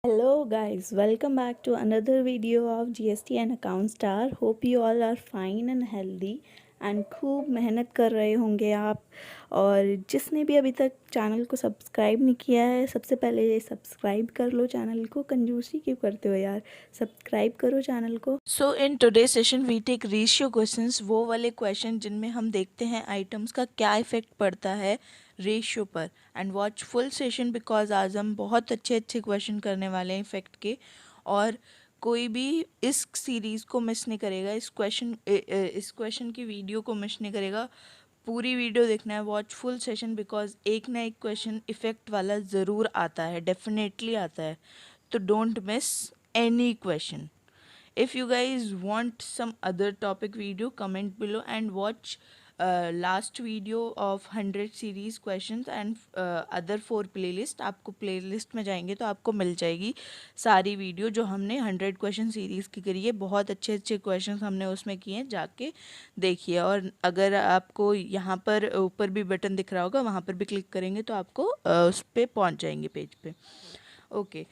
Hello guys, welcome back to another video of GST and Account Star. Hope you all are fine and healthy and खूब मेहनत कर रहे होंगे आप। और जिसने भी अभी तक चैनल को सब्सक्राइब नहीं किया है, सबसे पहले सब्सक्राइब कर लो चैनल को। कंजूसी क्यों करते हो यार, सब्सक्राइब करो चैनल को। So in today session we take ratio questions, वो वाले क्वेश्चन जिनमें हम देखते हैं आइटम्स का क्या इफेक्ट पड़ता है रेशियो पर। And watch full session because आज हम बहुत अच्छे अच्छे क्वेश्चन करने वाले हैं इफेक्ट के। और कोई भी इस सीरीज़ को मिस नहीं करेगा, इस क्वेश्चन की वीडियो को मिस नहीं करेगा। पूरी वीडियो देखना है, वॉच फुल सेशन बिकॉज एक ना एक क्वेश्चन इफेक्ट वाला ज़रूर आता है, डेफिनेटली आता है। तो don't miss any question. If you guys want some other topic video, comment below and watch last video of 100 series questions and other 4 playlist. आपको playlist में जाएंगे तो आपको मिल जाएगी सारी वीडियो जो हमने 100 क्वेश्चन सीरीज़ की करी है। बहुत अच्छे अच्छे क्वेश्चंस हमने उसमें किए हैं, जाके देखिए। और अगर आपको यहाँ पर ऊपर भी बटन दिख रहा होगा, वहाँ पर भी क्लिक करेंगे तो आपको उस पर पहुँच जाएंगे पेज पे। ओके,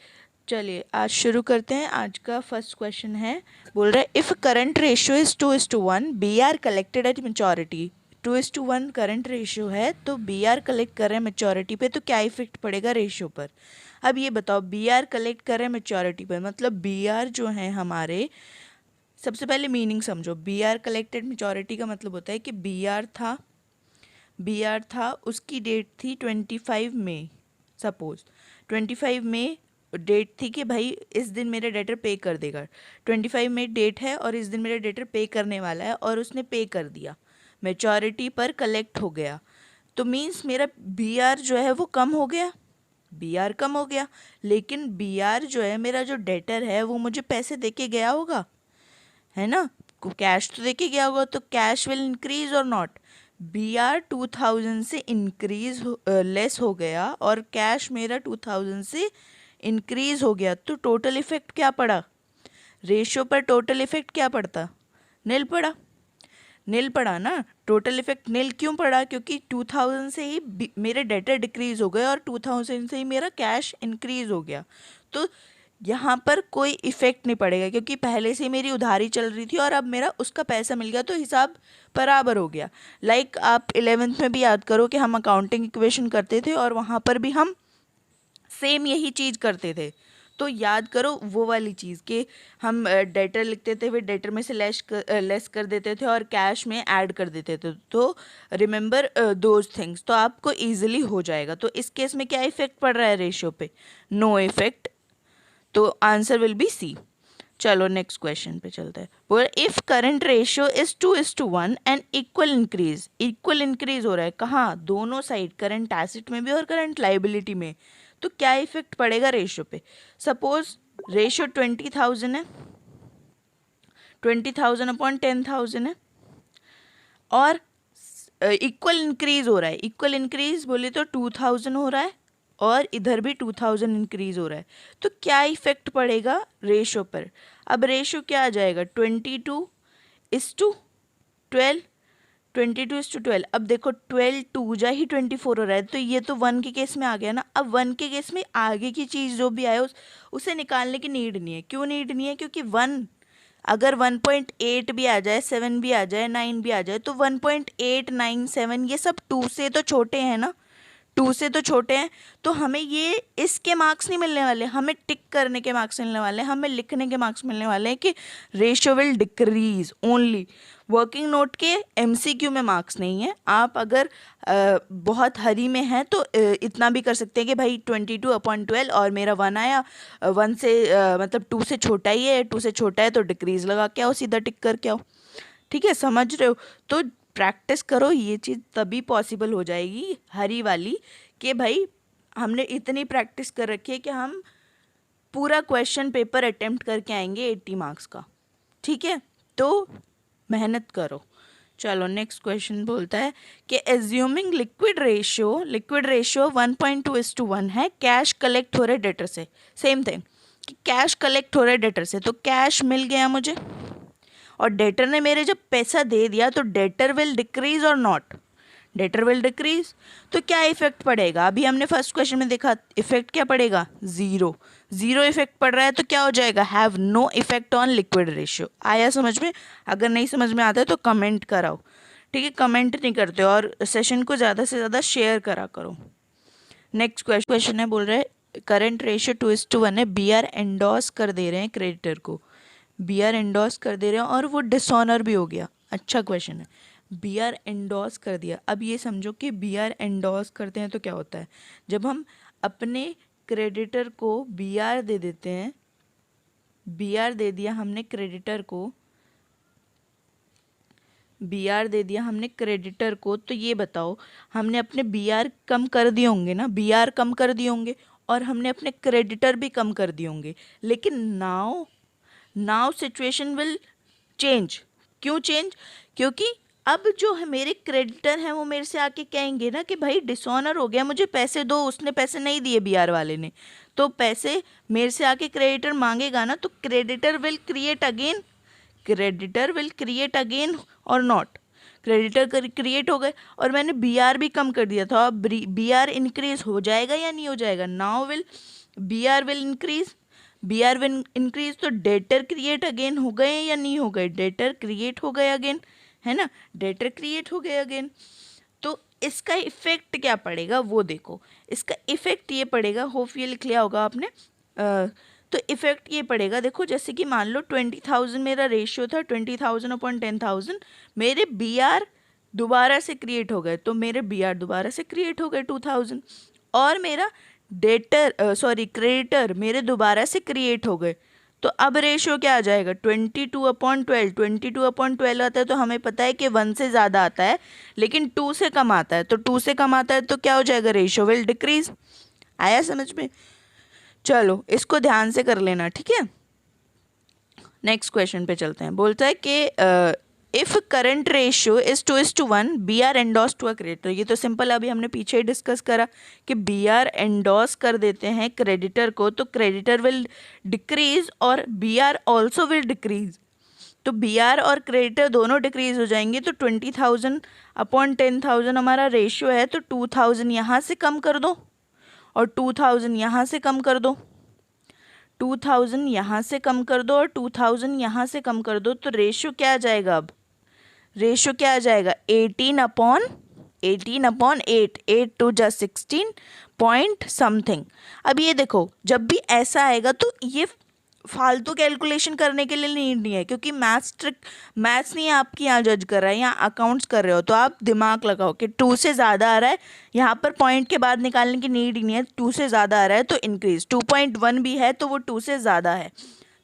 चलिए आज शुरू करते हैं। आज का फर्स्ट क्वेश्चन है, बोल रहा है if current ratio is 2:1, B R collected at maturity. 2:1 current ratio है तो बी आर कलेक्ट कर रहे हैं मेचोरिटी पे, तो क्या इफेक्ट पड़ेगा रेशियो पर। अब ये बताओ, बी आर कलेक्ट कर रहे हैं मेचोरिटी पर, मतलब बी आर जो है हमारे, सबसे पहले मीनिंग समझो। बी आर कलेक्टेड मेचोरिटी का मतलब होता है कि बी आर था, उसकी डेट थी 25 मई। सपोज 25 मई डेट थी कि भाई इस दिन मेरा डेटर पे कर देगा। 25 मई डेट है और इस दिन मेरा डेटर पे करने वाला है और उसने पे कर दिया, मेचोरिटी पर कलेक्ट हो गया। तो मीन्स मेरा बी आर जो है वो कम हो गया, बी आर कम हो गया। लेकिन बी आर जो है, मेरा जो डेटर है वो मुझे पैसे दे के गया होगा, है ना, कैश तो देके गया होगा, तो कैश विल इंक्रीज और नॉट। बी आर 2000 से इंक्रीज लेस हो गया और कैश मेरा 2000 से इंक्रीज हो गया, तो टोटल इफेक्ट क्या पड़ा रेशियो पर? टोटल इफेक्ट क्या पड़ता? नील पड़ा, नील पड़ा ना। टोटल इफेक्ट नील क्यों पड़ा? क्योंकि 2000 से ही मेरे डेटर डिक्रीज हो गए और 2000 से ही मेरा कैश इंक्रीज हो गया। तो यहाँ पर कोई इफेक्ट नहीं पड़ेगा क्योंकि पहले से मेरी उधारी चल रही थी और अब मेरा उसका पैसा मिल गया, तो हिसाब बराबर हो गया। लाइक आप 11th में भी याद करो कि हम अकाउंटिंग इक्वेशन करते थे और वहाँ पर भी हम सेम यही चीज़ करते थे। तो याद करो वो वाली चीज़ कि हम डेटर लिखते थे, फिर डेटर में से लेस कर देते थे और कैश में ऐड कर देते थे। तो रिमेंबर दोज थिंग्स, तो आपको ईजिली हो जाएगा। तो इस केस में क्या इफेक्ट पड़ रहा है रेशियो पे? नो इफेक्ट, तो आंसर विल बी सी। चलो नेक्स्ट क्वेश्चन पे चलते हैं। बोल if current ratio is 2:1 and equal increase हो रहा है, कहाँ? दोनों साइड, करंट एसेट में भी और करंट लाइबिलिटी में। तो क्या इफेक्ट पड़ेगा रेशियो पे? सपोज रेशियो 20,000 है, 20,000 अपॉन 10,000 है और इक्वल इंक्रीज हो रहा है। इक्वल इंक्रीज बोले तो 2000 हो रहा है और इधर भी 2000 इंक्रीज हो रहा है, तो क्या इफेक्ट पड़ेगा रेशो पर? अब रेशो क्या आ जाएगा? 22:12, 22:12। अब देखो 12 2 जा ही 24 हो रहा है, तो ये तो 1 के केस में आ गया ना। अब 1 के केस में आगे की चीज़ जो भी आए उसे निकालने की नीड नहीं है। क्यों नीड नहीं है? क्योंकि 1 अगर 1.8 भी आ जाए, 7 भी आ जाए, 9 भी आ जाए, तो 1.8 9 7 ये सब 2 से तो छोटे हैं ना, 2 से तो छोटे हैं। तो हमें ये इसके मार्क्स नहीं मिलने वाले, हमें टिक करने के मार्क्स मिलने वाले हैं, हमें लिखने के मार्क्स मिलने वाले हैं कि ratio will decrease only. Working note के एमसीक्यू में मार्क्स नहीं है। आप अगर बहुत हरी में हैं तो इतना भी कर सकते हैं कि भाई 22/12 और मेरा 1 आया, 1 से मतलब 2 से छोटा ही है, 2 से छोटा है तो डिक्रीज लगा के आओ, सीधा टिक करके आओ। ठीक है, समझ रहे हो? तो प्रैक्टिस करो, ये चीज़ तभी पॉसिबल हो जाएगी हरी वाली, कि भाई हमने इतनी प्रैक्टिस कर रखी है कि हम पूरा क्वेश्चन पेपर अटेम्प्ट करके आएंगे 80 मार्क्स का। ठीक है, तो मेहनत करो। चलो नेक्स्ट क्वेश्चन बोलता है कि एज्यूमिंग लिक्विड रेशियो 1.2:1 है, कैश कलेक्ट हो रहा है डेटर से। सेम थिंग कि कैश कलेक्ट हो रहा है डेटर से, तो कैश मिल गया मुझे और डेटर ने मेरे जब पैसा दे दिया, तो डेटर विल डिक्रीज और नॉट? Debtor will decrease. तो क्या इफेक्ट पड़ेगा? अभी हमने फर्स्ट क्वेश्चन में देखा इफेक्ट क्या पड़ेगा, ज़ीरो। ज़ीरो इफेक्ट पड़ रहा है तो क्या हो जाएगा, have no effect on liquid ratio. आया समझ में? अगर नहीं समझ में आता है तो कमेंट कराओ, ठीक है? कमेंट नहीं करते और सेशन को ज़्यादा से ज़्यादा शेयर करा करो। नेक्स्ट क्वेश्चन है, बोल रहे हैं करंट रेशियो 2:1 है, बी आर एंडोर्स कर दे रहे हैं क्रेडिटर को, बी आर एंडोर्स कर दे रहे हैं और वो डिसऑनर भी हो गया। अच्छा क्वेश्चन है, बी आर एंडोर्स कर दिया। अब ये समझो कि बी आर एंडोर्स करते हैं तो क्या होता है, जब हम अपने क्रेडिटर को बी आर दे देते हैं, बी आर दे दिया हमने क्रेडिटर को, बी आर दे दिया हमने क्रेडिटर को, तो ये बताओ हमने अपने बी आर कम कर दिए होंगे ना, बी आर कम कर दिए होंगे और हमने अपने क्रेडिटर भी कम कर दिए होंगे। लेकिन नाउ सिचुएशन विल चेंज। क्यों चेंज? क्योंकि अब जो है मेरे क्रेडिटर हैं वो मेरे से आके कहेंगे ना कि भाई डिसऑनर हो गया, मुझे पैसे दो। उसने पैसे नहीं दिए बी आर वाले ने, तो पैसे मेरे से आके क्रेडिटर मांगेगा ना, तो creditor will create again, creditor will create again और नॉट, क्रेडिटर क्रिएट हो गए और मैंने बी आर भी कम कर दिया था। अब बी आर इंक्रीज हो जाएगा या नहीं हो जाएगा? Now will B R will increase, B R will increase, तो डेटर क्रिएट अगेन हो गए या नहीं हो गए? डेटर क्रिएट हो गए अगेन, है ना, डेटर क्रिएट हो गए अगेन। तो इसका इफेक्ट क्या पड़ेगा वो देखो, इसका इफेक्ट ये पड़ेगा, होप ये लिख लिया होगा आपने। तो इफेक्ट ये पड़ेगा, देखो जैसे कि मान लो 20,000 मेरा रेशियो था, 20,000 अपॉन 10,000, मेरे बी आर दोबारा से क्रिएट हो गए, तो मेरे बी आर दोबारा से क्रिएट हो गए 2,000, और मेरा डेटर क्रेडिटर मेरे दोबारा से क्रिएट हो गए। तो अब रेशियो क्या आ जाएगा, 22/12। 22/12 आता है तो हमें पता है कि 1 से ज़्यादा आता है, लेकिन 2 से कम आता है, तो 2 से कम आता है तो क्या हो जाएगा, रेशियो विल डिक्रीज। आया समझ में? चलो इसको ध्यान से कर लेना, ठीक है? नेक्स्ट क्वेश्चन पे चलते हैं। बोलता है कि if current ratio is 2:1, B R endorse to a creditor. ये तो सिंपल, अभी हमने पीछे ही डिस्कस करा कि बी आर एंडोर्स कर देते हैं क्रेडिटर को, तो क्रेडिटर विल डिक्रीज और B R also will decrease. तो बी आर और क्रेडिटर दोनों डिक्रीज हो जाएंगे। तो 20,000 अपॉन 10,000 हमारा रेशियो है, तो 2,000 यहाँ से कम कर दो और 2,000 यहाँ से कम कर दो, 2,000 यहाँ से कम कर दो और 2,000 यहाँ से कम कर दो, तो रेशियो क्या आ जाएगा? अब रेशियो क्या आ जाएगा, 18/8, 8 2 जा 16 पॉइंट समथिंग। अब ये देखो जब भी ऐसा आएगा तो ये फालतू कैलकुलेशन करने के लिए नीड नहीं है, क्योंकि मैथ्स नहीं आपकी यहाँ जज कर रहा है, यहाँ अकाउंट्स कर रहे हो, तो आप दिमाग लगाओ कि 2 से ज़्यादा आ रहा है, यहाँ पर पॉइंट के बाद निकालने की नीड ही नहीं है। 2 से ज़्यादा आ रहा है तो इंक्रीज, 2.1 भी है तो वो 2 से ज़्यादा है,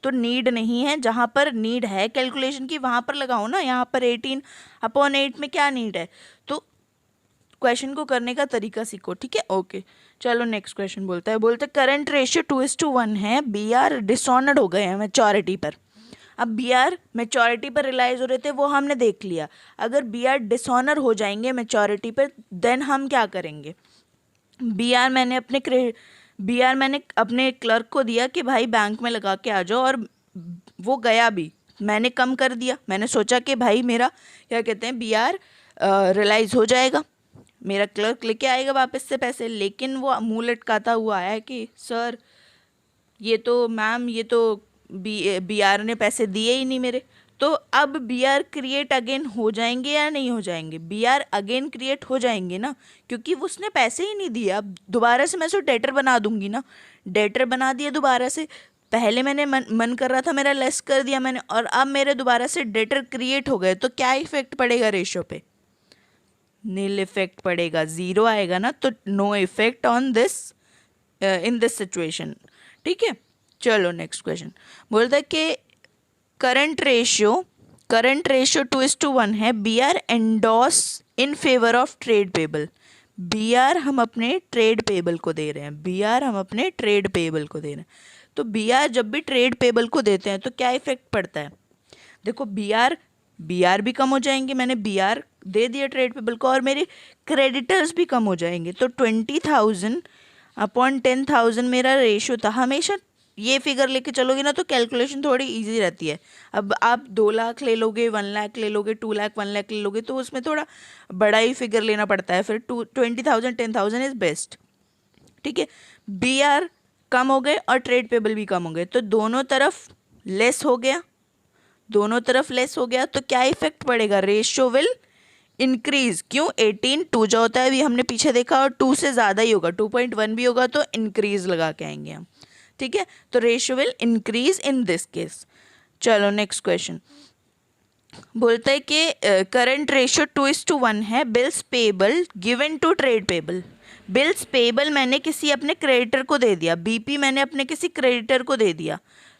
तो नीड नहीं है। जहाँ पर नीड है कैलकुलेशन की वहाँ पर लगाओ ना, यहाँ पर 18/8 में क्या नीड है? तो क्वेश्चन को करने का तरीका सीखो, ठीक है? ओके चलो नेक्स्ट क्वेश्चन बोलता है करंट रेशियो 2:1 है, बी आर डिसऑनर्ड हो गए हैं मैच्योरिटी पर। अब बी आर मैच्योरिटी पर रिलाइज हो रहे थे वो हमने देख लिया, अगर बी आर डिसऑनर हो जाएंगे मैच्योरिटी पर देन हम क्या करेंगे? बी आर मैंने अपने क्लर्क को दिया कि भाई बैंक में लगा के आ जाओ, और वो गया भी, मैंने कम कर दिया, मैंने सोचा कि भाई मेरा क्या कहते हैं बी आर रिलाइज हो जाएगा, मेरा क्लर्क लेके आएगा वापस से पैसे, लेकिन वो मुँह लटकाता हुआ आया कि सर ये तो मैम ये तो बी आर ने पैसे दिए ही नहीं मेरे। तो अब बी आर क्रिएट अगेन हो जाएंगे या नहीं हो जाएंगे? बी आर अगेन क्रिएट हो जाएंगे ना, क्योंकि उसने पैसे ही नहीं दिए। अब दोबारा से मैं उसको डेटर बना दूंगी ना, डेटर बना दिया दोबारा से, पहले मैंने मन कर रहा था मेरा लेस कर दिया मैंने, और अब मेरे दोबारा से डेटर क्रिएट हो गए, तो क्या इफेक्ट पड़ेगा रेशियो पे? नील इफेक्ट पड़ेगा, ज़ीरो आएगा ना, तो no effect on this in this situation, ठीक है? चलो नेक्स्ट क्वेश्चन बोलता है कि करंट रेशियो 2:1 है, B R endorse in favour of trade payable. B R हम अपने ट्रेड पेबल को दे रहे हैं, बी आर हम अपने ट्रेड पेबल को दे रहे हैं। तो बी आर जब भी ट्रेड पेबल को देते हैं तो क्या इफेक्ट पड़ता है? देखो बी आर भी कम हो जाएंगे, मैंने बी आर दे दिया ट्रेड पेबल को, और मेरे क्रेडिटर्स भी कम हो जाएंगे। तो 20,000 अपॉन 10,000 मेरा रेशियो था, हमेशा ये फिगर लेके चलोगे ना तो कैलकुलेशन थोड़ी इजी रहती है। अब आप 2 लाख ले लोगे, 1 लाख ले लोगे, 2 लाख 1 लाख ले लोगे तो उसमें थोड़ा बड़ा ही फिगर लेना पड़ता है। फिर 20,000 10,000 इज बेस्ट। ठीक है, बी आर कम हो गए और ट्रेड पेबल भी कम हो गए, तो दोनों तरफ लेस हो गया, दोनों तरफ लेस हो गया, तो क्या इफेक्ट पड़ेगा? Ratio will increase. क्यों? 18 2 जो होता है अभी हमने पीछे देखा, और 2 से ज़्यादा ही होगा, 2.1 भी होगा तो इंक्रीज लगा के आएंगे हम। ठीक है, तो ratio will increase in this case. चलो नेक्स्ट क्वेश्चन बोलता है कि करंट रेशियो 2:1 है। Bills payable given to trade payable. Bills payable मैंने किसी अपने क्रेडिटर को दे दिया, बीपी मैंने अपने किसी क्रेडिटर को दे दिया,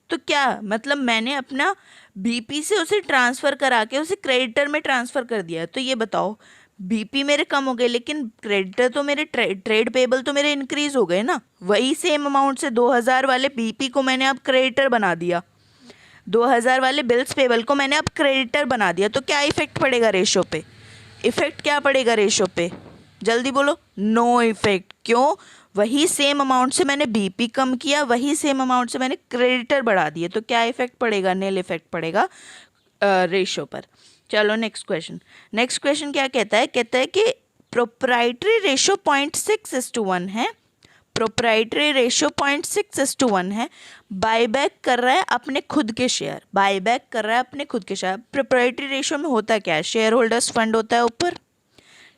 तो क्या मतलब मैंने अपना बीपी से उसे ट्रांसफ़र करा के उसे क्रेडिटर में ट्रांसफ़र कर दिया। तो ये बताओ, बीपी मेरे कम हो गए लेकिन क्रेडिटर तो मेरे ट्रेड पेबल तो मेरे इंक्रीज हो गए ना। वही सेम अमाउंट से 2,000 वाले बीपी को मैंने अब क्रेडिटर बना दिया, 2,000 वाले बिल्स पेबल को मैंने अब क्रेडिटर बना दिया, तो क्या इफेक्ट पड़ेगा रेशो पे? इफेक्ट क्या पड़ेगा रेशो पे? जल्दी बोलो। No effect. क्यों? वही सेम अमाउंट से मैंने बीपी कम किया, वही सेम अमाउंट से मैंने क्रेडिटर बढ़ा दिए, तो क्या इफेक्ट पड़ेगा? नील इफेक्ट पड़ेगा रेशो पर। चलो नेक्स्ट क्वेश्चन। नेक्स्ट क्वेश्चन क्या कहता है? कहता है कि प्रोप्राइटरी रेशो 0.6:1 है। प्रोप्राइटरी रेशियो 0.6:1 है। बायबैक कर रहा है अपने खुद के शेयर, बायबैक कर रहा है अपने खुद के शेयर। प्रोप्राइटरी रेशियो में होता क्या है? शेयर होल्डर्स फंड होता है, ऊपर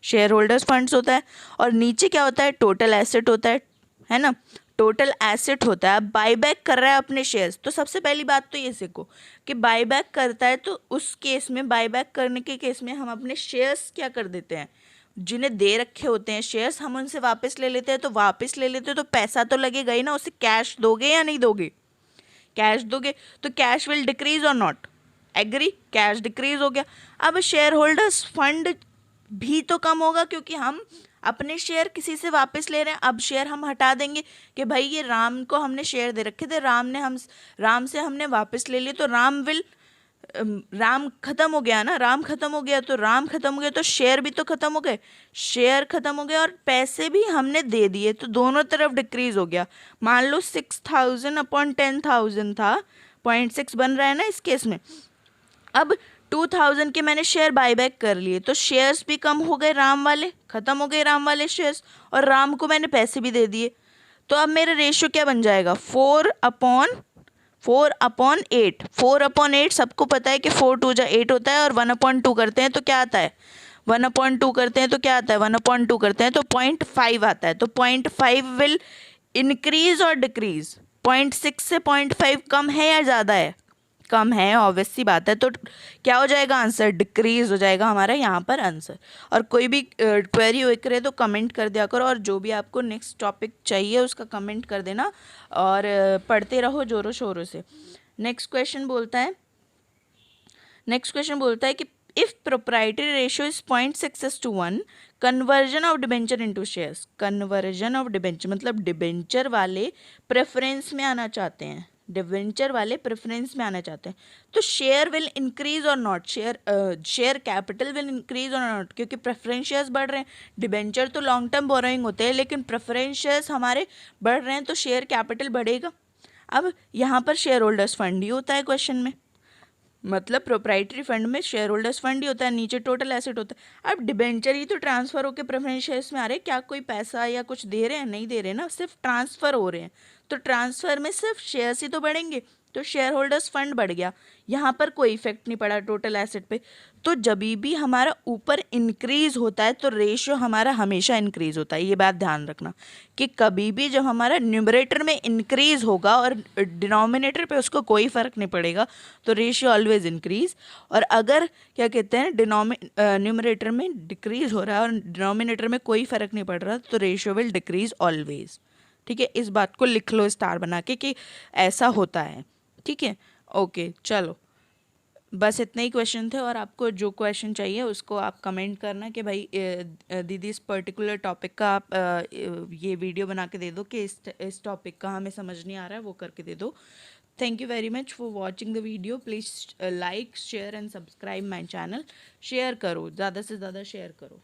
शेयर होल्डर्स फंड्स होता है, और नीचे क्या होता है? टोटल एसेट होता है ना, टोटल एसेट होता है। बायबैक कर रहा है अपने शेयर्स, तो सबसे पहली बात तो ये सीखो कि बायबैक करता है तो उस केस में, बायबैक करने के केस में हम अपने शेयर्स क्या कर देते हैं, जिन्हें दे रखे होते हैं शेयर्स, हम उनसे वापस ले लेते हैं। तो वापस ले लेते हैं तो पैसा तो लगेगा ही ना, उसे कैश दोगे या नहीं दोगे? कैश दोगे तो कैश विल डिक्रीज और नॉट? एग्री? कैश डिक्रीज हो गया। अब शेयर होल्डर्स फंड भी तो कम होगा, क्योंकि हम अपने शेयर किसी से वापस ले रहे हैं। अब शेयर हम हटा देंगे कि भाई ये राम को हमने शेयर दे रखे थे, राम से हमने वापस ले लिए, तो राम खत्म हो गया ना, राम खत्म हो गया, तो राम खत्म हो गया तो शेयर भी तो खत्म हो गए, शेयर खत्म हो गए और पैसे भी हमने दे दिए, तो दोनों तरफ डिक्रीज हो गया। मान लो 6,000 अपॉन 10,000 था, 0.6 बन रहा है ना इस केस में। अब 2,000 के मैंने शेयर बायबैक कर लिए, तो शेयर्स भी कम हो गए, राम वाले खत्म हो गए, राम वाले शेयर्स, और राम को मैंने पैसे भी दे दिए। तो अब मेरा रेशियो क्या बन जाएगा? 4/8। 4/8 सबको पता है कि 4×2 होता है, और 1/2 करते हैं तो क्या आता है? 1/2 करते हैं तो क्या आता है? 1/2 करते हैं तो 0.5 आता है। तो 0.5 विल इंक्रीज और डिक्रीज? 0.6 से 0.5 कम है या ज़्यादा है? कम है, ऑब्वियस सी बात है। तो क्या हो जाएगा आंसर? डिक्रीज हो जाएगा हमारा यहाँ पर आंसर। और कोई भी क्वेरी हो करे तो कमेंट कर दिया करो, और जो भी आपको नेक्स्ट टॉपिक चाहिए उसका कमेंट कर देना, और पढ़ते रहो जोरों शोरों से। नेक्स्ट क्वेश्चन बोलता है कि if proprietary ratio is 0.6:1, conversion of debenture into shares. Conversion of debenture मतलब डिबेंचर वाले प्रेफरेंस में आना चाहते हैं, डिबेंचर वाले प्रेफरेंस में आना चाहते हैं, तो शेयर विल इंक्रीज और not? Share capital will increase और नॉट? क्योंकि प्रेफरेंस शेयर्स बढ़ रहे हैं, डिबेंचर तो लॉन्ग टर्म बोरोइंग होते हैं, लेकिन प्रेफरेंस शेयर्स हमारे बढ़ रहे हैं, तो शेयर कैपिटल बढ़ेगा। अब यहाँ पर शेयर होल्डर्स फंड ही होता है क्वेश्चन में, मतलब प्रोप्राइटरी फंड में शेयर होल्डर्स फंड ही होता है, नीचे टोटल एसेट होता है। अब डिबेंचर ही तो ट्रांसफर होकर प्रेफरेंस शेयर्स में आ रहे हैं, क्या कोई पैसा या कुछ दे रहे हैं? नहीं दे रहे ना, सिर्फ ट्रांसफर हो रहे हैं, तो ट्रांसफर में सिर्फ शेयर्स ही तो बढ़ेंगे, तो शेयर होल्डर्स फंड बढ़ गया, यहाँ पर कोई इफेक्ट नहीं पड़ा टोटल एसेट पे। तो जब भी हमारा ऊपर इंक्रीज होता है तो रेशियो हमारा हमेशा इंक्रीज होता है, ये बात ध्यान रखना कि कभी भी जब हमारा न्यूमरेटर में इंक्रीज होगा और डिनोमिनेटर पे उसको कोई फ़र्क नहीं पड़ेगा, तो रेशियो ऑलवेज इंक्रीज। और अगर क्या कहते हैं न्यूमरेटर में डिक्रीज हो रहा है और डिनोमिनेटर में कोई फ़र्क नहीं पड़ रहा, तो रेशियो विल डिक्रीज ऑलवेज। ठीक है, इस बात को लिख लो स्टार बना के कि ऐसा होता है। ठीक है, ओके, चलो बस इतने ही क्वेश्चन थे, और आपको जो क्वेश्चन चाहिए उसको आप कमेंट करना कि भाई दीदी इस पर्टिकुलर टॉपिक का आप ये वीडियो बना के दे दो कि इस टॉपिक का हमें समझ नहीं आ रहा है, वो करके दे दो। Thank you very much for watching the video. Please like share and subscribe my channel. Share करो, ज़्यादा से ज़्यादा शेयर करो।